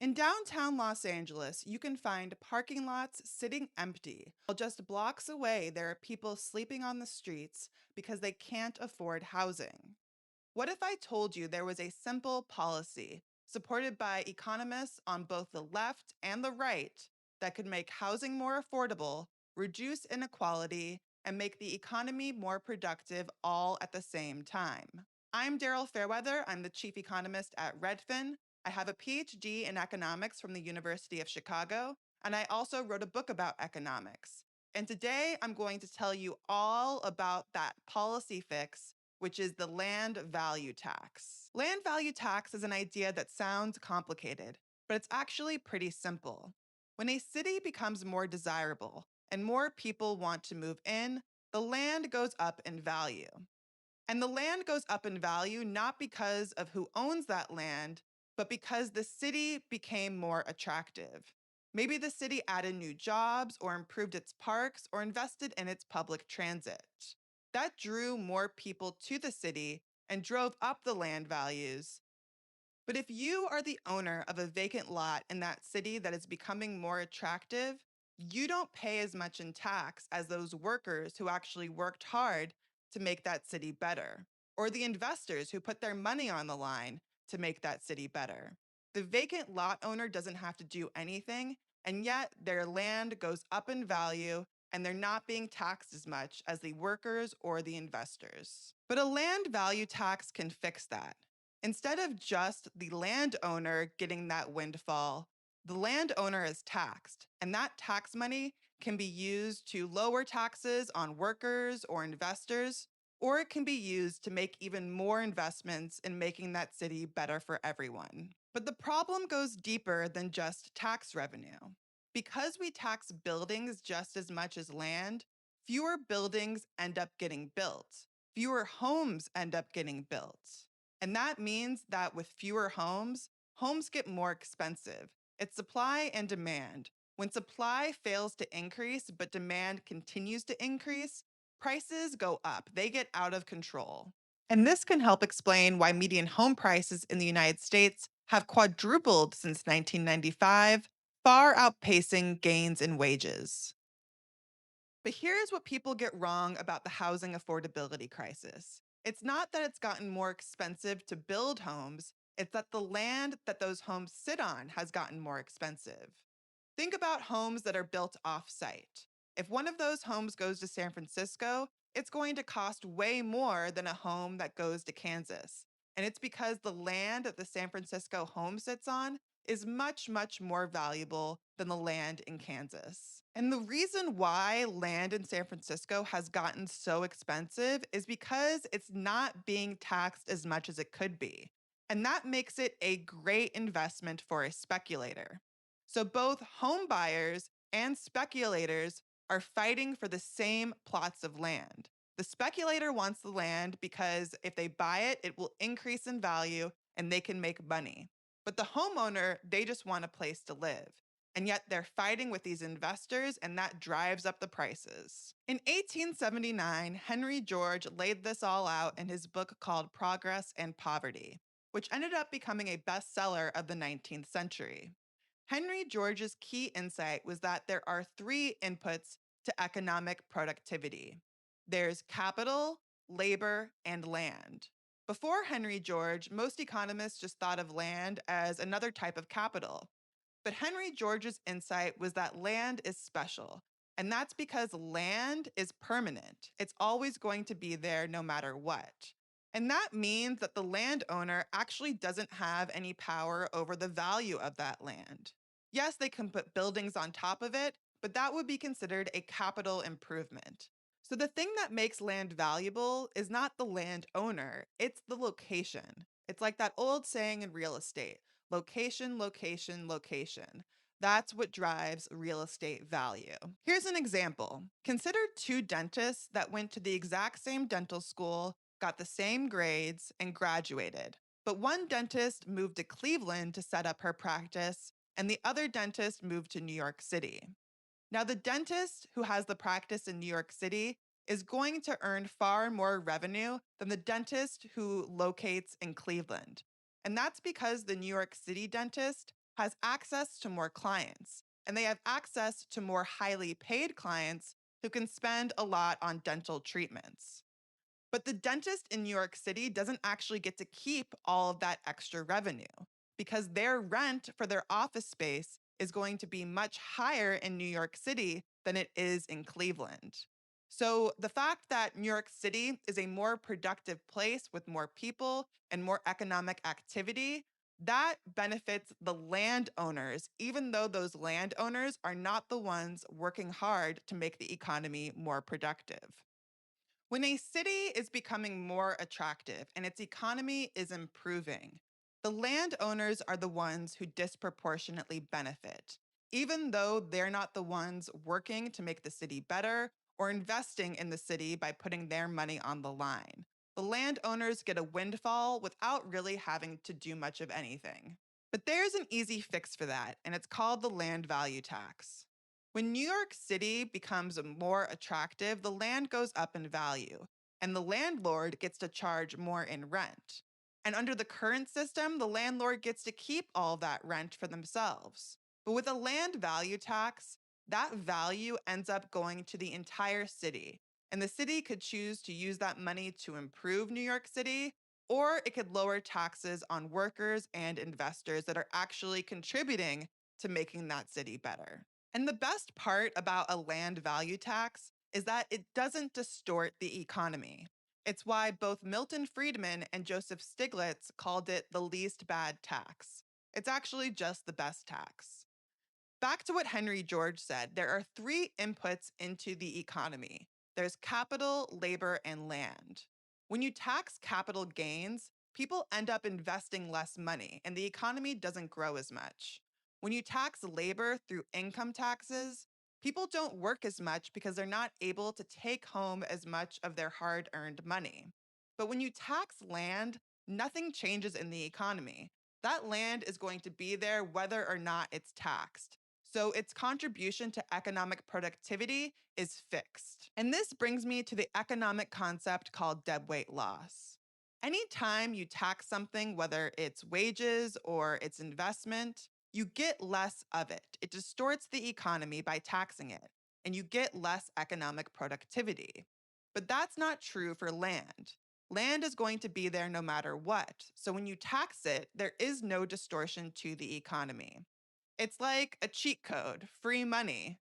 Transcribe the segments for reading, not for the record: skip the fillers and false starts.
In downtown Los Angeles, you can find parking lots sitting empty, while just blocks away there are people sleeping on the streets because they can't afford housing. What if I told you there was a simple policy supported by economists on both the left and the right that could make housing more affordable, reduce inequality, and make the economy more productive all at the same time? I'm Daryl Fairweather. I'm the chief economist at Redfin. I have a PhD in economics from the University of Chicago, and I also wrote a book about economics. And today I'm going to tell you all about that policy fix, which is the land value tax. Land value tax is an idea that sounds complicated, but it's actually pretty simple. When a city becomes more desirable and more people want to move in, the land goes up in value. And the land goes up in value not because of who owns that land, but because the city became more attractive. Maybe the city added new jobs or improved its parks or invested in its public transit. That drew more people to the city and drove up the land values. But if you are the owner of a vacant lot in that city that is becoming more attractive, you don't pay as much in tax as those workers who actually worked hard to make that city better, or the investors who put their money on the line to make that city better. The vacant lot owner doesn't have to do anything, and yet their land goes up in value and they're not being taxed as much as the workers or the investors. But a land value tax can fix that. Instead of just the landowner getting that windfall, the landowner is taxed, and that tax money can be used to lower taxes on workers or investors, or it can be used to make even more investments in making that city better for everyone. But the problem goes deeper than just tax revenue. Because we tax buildings just as much as land, fewer buildings end up getting built. Fewer homes end up getting built. And that means that with fewer homes, homes get more expensive. It's supply and demand. When supply fails to increase, but demand continues to increase, prices go up. They get out of control. And this can help explain why median home prices in the United States have quadrupled since 1995, far outpacing gains in wages. But here's what people get wrong about the housing affordability crisis. It's not that it's gotten more expensive to build homes, it's that the land that those homes sit on has gotten more expensive. Think about homes that are built off site. If one of those homes goes to San Francisco, it's going to cost way more than a home that goes to Kansas. And it's because the land that the San Francisco home sits on is much, much more valuable than the land in Kansas. And the reason why land in San Francisco has gotten so expensive is because it's not being taxed as much as it could be. And that makes it a great investment for a speculator. So both home buyers and speculators are fighting for the same plots of land. The speculator wants the land because if they buy it, it will increase in value and they can make money. But the homeowner, they just want a place to live. And yet they're fighting with these investors, and that drives up the prices. In 1879, Henry George laid this all out in his book called Progress and Poverty, which ended up becoming a bestseller of the 19th century. Henry George's key insight was that there are three inputs to economic productivity: there's capital, labor, and land. Before Henry George, most economists just thought of land as another type of capital. But Henry George's insight was that land is special. And that's because land is permanent. It's always going to be there no matter what. And that means that the landowner actually doesn't have any power over the value of that land. Yes, they can put buildings on top of it, but that would be considered a capital improvement. So the thing that makes land valuable is not the landowner, it's the location. It's like that old saying in real estate: location, location, location. That's what drives real estate value. Here's an example. Consider two dentists that went to the exact same dental school, got the same grades, and graduated. But one dentist moved to Cleveland to set up her practice, and the other dentist moved to New York City. Now, the dentist who has the practice in New York City is going to earn far more revenue than the dentist who locates in Cleveland. And that's because the New York City dentist has access to more clients, and they have access to more highly paid clients who can spend a lot on dental treatments. But the dentist in New York City doesn't actually get to keep all of that extra revenue because their rent for their office space is going to be much higher in New York City than it is in Cleveland. So the fact that New York City is a more productive place with more people and more economic activity, that benefits the landowners, even though those landowners are not the ones working hard to make the economy more productive. When a city is becoming more attractive and its economy is improving, the landowners are the ones who disproportionately benefit, even though they're not the ones working to make the city better or investing in the city by putting their money on the line. The landowners get a windfall without really having to do much of anything. But there's an easy fix for that, and it's called the land value tax. When New York City becomes more attractive, the land goes up in value, and the landlord gets to charge more in rent. And under the current system, the landlord gets to keep all that rent for themselves. But with a land value tax, that value ends up going to the entire city. And the city could choose to use that money to improve New York City, or it could lower taxes on workers and investors that are actually contributing to making that city better. And the best part about a land value tax is that it doesn't distort the economy. It's why both Milton Friedman and Joseph Stiglitz called it the least bad tax. It's actually just the best tax. Back to what Henry George said, there are three inputs into the economy. There's capital, labor, and land. When you tax capital gains, people end up investing less money and the economy doesn't grow as much. When you tax labor through income taxes, people don't work as much because they're not able to take home as much of their hard-earned money. But when you tax land, nothing changes in the economy. That land is going to be there whether or not it's taxed. So its contribution to economic productivity is fixed. And this brings me to the economic concept called deadweight loss. Anytime you tax something, whether it's wages or it's investment, you get less of it. It distorts the economy by taxing it, and you get less economic productivity. But that's not true for land. Land is going to be there no matter what. So when you tax it, there is no distortion to the economy. It's like a cheat code, free money.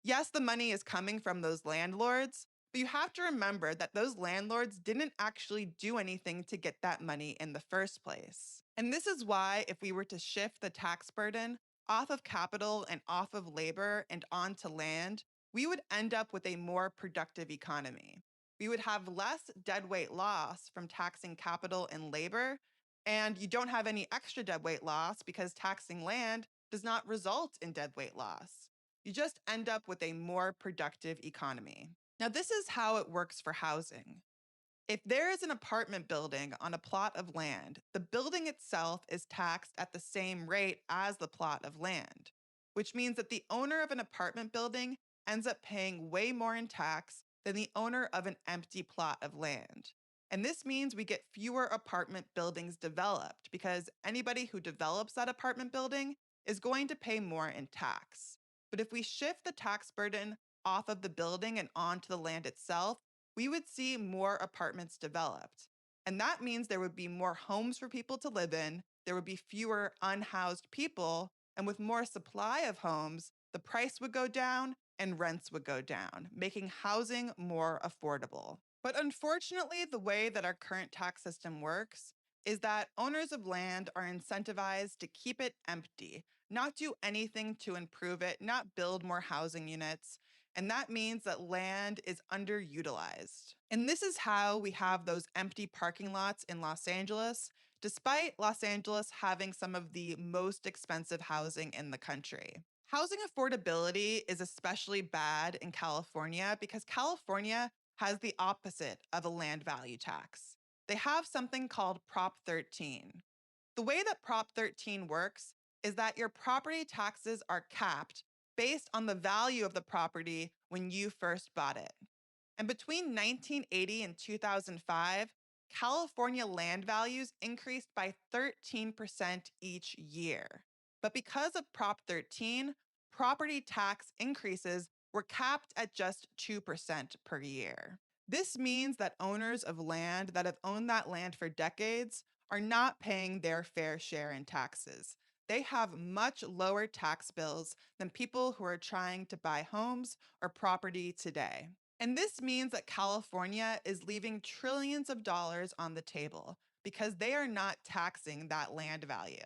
Yes, the money is coming from those landlords, but you have to remember that those landlords didn't actually do anything to get that money in the first place. And this is why, if we were to shift the tax burden off of capital and off of labor and onto land, we would end up with a more productive economy. We would have less deadweight loss from taxing capital and labor, and you don't have any extra deadweight loss because taxing land does not result in deadweight loss. You just end up with a more productive economy. Now, this is how it works for housing. If there is an apartment building on a plot of land, the building itself is taxed at the same rate as the plot of land, which means that the owner of an apartment building ends up paying way more in tax than the owner of an empty plot of land. And this means we get fewer apartment buildings developed because anybody who develops that apartment building is going to pay more in tax. But if we shift the tax burden off of the building and onto the land itself, we would see more apartments developed. And that means there would be more homes for people to live in, there would be fewer unhoused people, and with more supply of homes, the price would go down and rents would go down, making housing more affordable. But unfortunately, the way that our current tax system works is that owners of land are incentivized to keep it empty, not do anything to improve it, not build more housing units, and that means that land is underutilized. And this is how we have those empty parking lots in Los Angeles, despite Los Angeles having some of the most expensive housing in the country. Housing affordability is especially bad in California because California has the opposite of a land value tax. They have something called Prop 13. The way that Prop 13 works is that your property taxes are capped based on the value of the property when you first bought it. And between 1980 and 2005, California land values increased by 13% each year. But because of Prop 13, property tax increases were capped at just 2% per year. This means that owners of land that have owned that land for decades are not paying their fair share in taxes. They have much lower tax bills than people who are trying to buy homes or property today. And this means that California is leaving trillions of dollars on the table because they are not taxing that land value.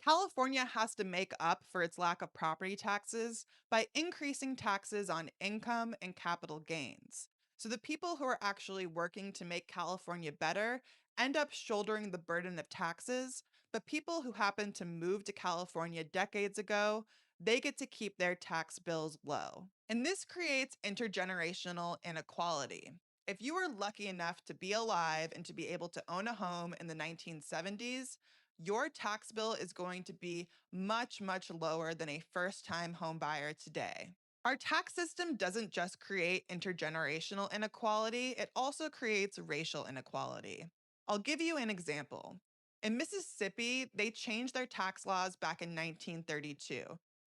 California has to make up for its lack of property taxes by increasing taxes on income and capital gains. So the people who are actually working to make California better end up shouldering the burden of taxes, but people who happen to move to California decades ago, they get to keep their tax bills low. And this creates intergenerational inequality. If you were lucky enough to be alive and to be able to own a home in the 1970s, your tax bill is going to be much, much lower than a first time home buyer today. Our tax system doesn't just create intergenerational inequality, it also creates racial inequality. I'll give you an example. In Mississippi, they changed their tax laws back in 1932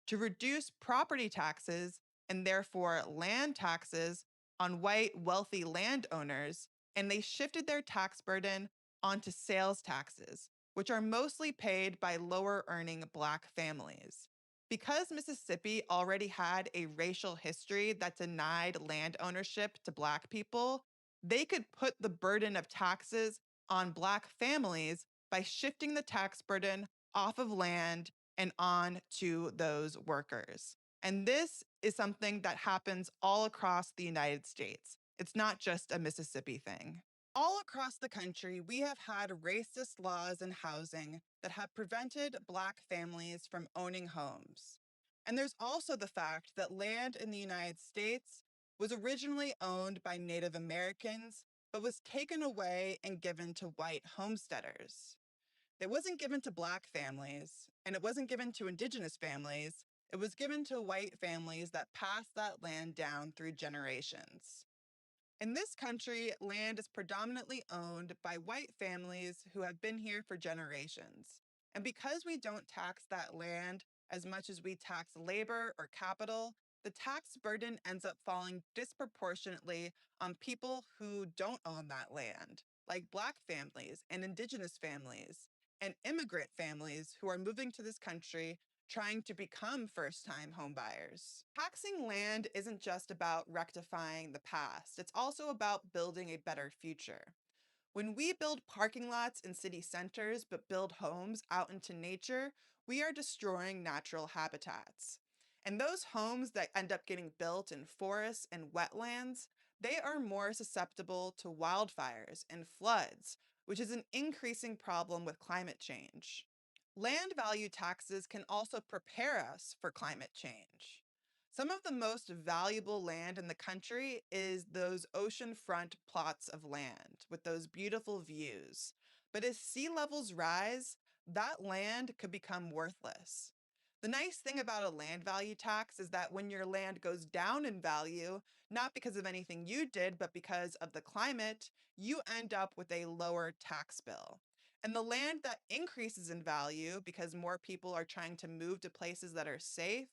to reduce property taxes and therefore land taxes on white, wealthy landowners, and they shifted their tax burden onto sales taxes, which are mostly paid by lower earning Black families. Because Mississippi already had a racial history that denied land ownership to Black people, they could put the burden of taxes on Black families by shifting the tax burden off of land and on to those workers. And this is something that happens all across the United States. It's not just a Mississippi thing. All across the country, we have had racist laws in housing that have prevented Black families from owning homes. And there's also the fact that land in the United States was originally owned by Native Americans, but was taken away and given to white homesteaders. It wasn't given to Black families, and it wasn't given to Indigenous families. It was given to white families that passed that land down through generations. In this country, land is predominantly owned by white families who have been here for generations. And because we don't tax that land as much as we tax labor or capital, the tax burden ends up falling disproportionately on people who don't own that land, like Black families and Indigenous families and immigrant families who are moving to this country trying to become first-time homebuyers. Taxing land isn't just about rectifying the past, it's also about building a better future. When we build parking lots in city centers but build homes out into nature, we are destroying natural habitats. And those homes that end up getting built in forests and wetlands, they are more susceptible to wildfires and floods, which is an increasing problem with climate change. Land value taxes can also prepare us for climate change. Some of the most valuable land in the country is those oceanfront plots of land with those beautiful views. But as sea levels rise, that land could become worthless. The nice thing about a land value tax is that when your land goes down in value, not because of anything you did, but because of the climate, you end up with a lower tax bill. And the land that increases in value because more people are trying to move to places that are safe,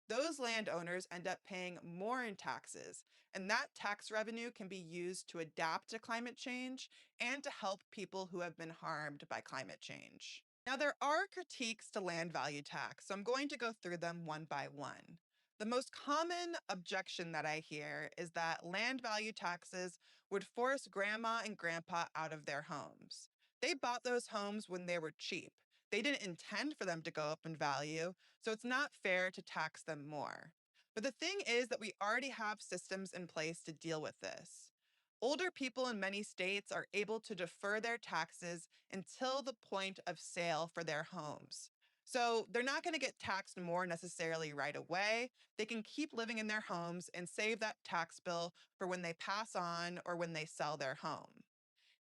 those landowners end up paying more in taxes. And that tax revenue can be used to adapt to climate change and to help people who have been harmed by climate change. Now, there are critiques to land value tax, so I'm going to go through them one by one. The most common objection that I hear is that land value taxes would force grandma and grandpa out of their homes. They bought those homes when they were cheap. They didn't intend for them to go up in value, so it's not fair to tax them more. But the thing is that we already have systems in place to deal with this. Older people in many states are able to defer their taxes until the point of sale for their homes. So they're not going to get taxed more necessarily right away. They can keep living in their homes and save that tax bill for when they pass on or when they sell their home.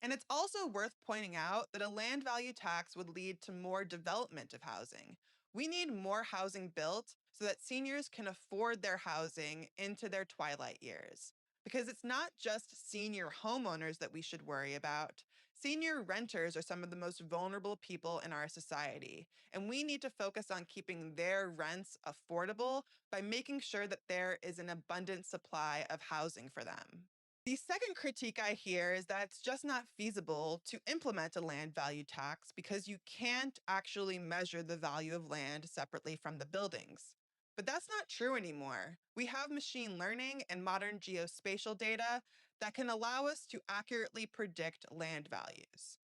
And it's also worth pointing out that a land value tax would lead to more development of housing. We need more housing built so that seniors can afford their housing into their twilight years. Because it's not just senior homeowners that we should worry about. Senior renters are some of the most vulnerable people in our society, and we need to focus on keeping their rents affordable by making sure that there is an abundant supply of housing for them. The second critique I hear is that it's just not feasible to implement a land value tax because you can't actually measure the value of land separately from the buildings. But that's not true anymore. We have machine learning and modern geospatial data that can allow us to accurately predict land values.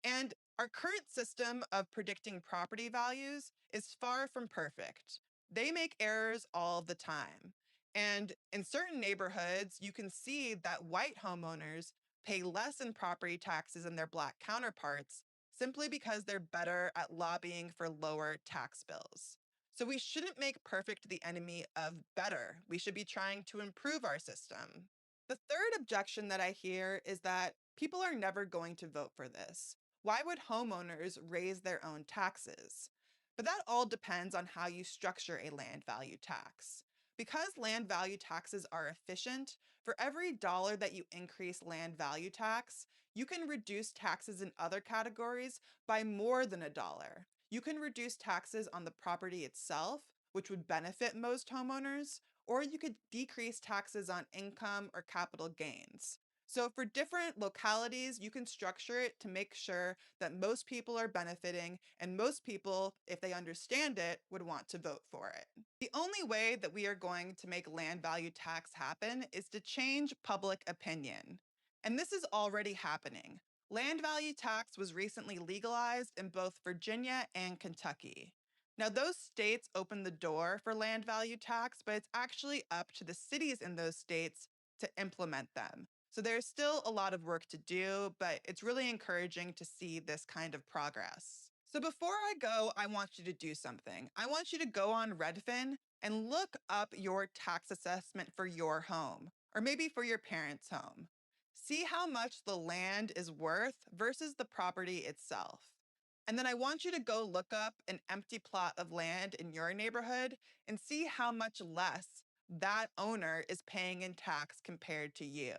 And our current system of predicting property values is far from perfect. They make errors all the time. And in certain neighborhoods, you can see that white homeowners pay less in property taxes than their Black counterparts simply because they're better at lobbying for lower tax bills. So we shouldn't make perfect the enemy of better. We should be trying to improve our system. The third objection that I hear is that people are never going to vote for this. Why would homeowners raise their own taxes? But that all depends on how you structure a land value tax. Because land value taxes are efficient, for every dollar that you increase land value tax, you can reduce taxes in other categories by more than a dollar. You can reduce taxes on the property itself, which would benefit most homeowners, or you could decrease taxes on income or capital gains. So for different localities, you can structure it to make sure that most people are benefiting and most people, if they understand it, would want to vote for it. The only way that we are going to make land value tax happen is to change public opinion. And this is already happening. Land value tax was recently legalized in both Virginia and Kentucky. Now, those states opened the door for land value tax, but it's actually up to the cities in those states to implement them. So there's still a lot of work to do, but it's really encouraging to see this kind of progress. So before I go, I want you to do something. I want you to go on Redfin and look up your tax assessment for your home, or maybe for your parents' home. See how much the land is worth versus the property itself. And then I want you to go look up an empty plot of land in your neighborhood and see how much less that owner is paying in tax compared to you.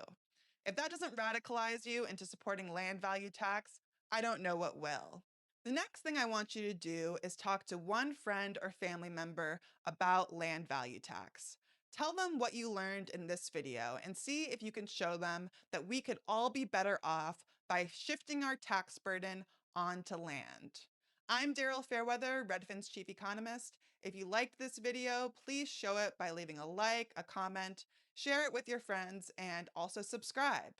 If that doesn't radicalize you into supporting land value tax, I don't know what will. The next thing I want you to do is talk to one friend or family member about land value tax. Tell them what you learned in this video and see if you can show them that we could all be better off by shifting our tax burden onto land. I'm Daryl Fairweather, Redfin's chief economist. If you liked this video, please show it by leaving a like, a comment, share it with your friends, and also subscribe.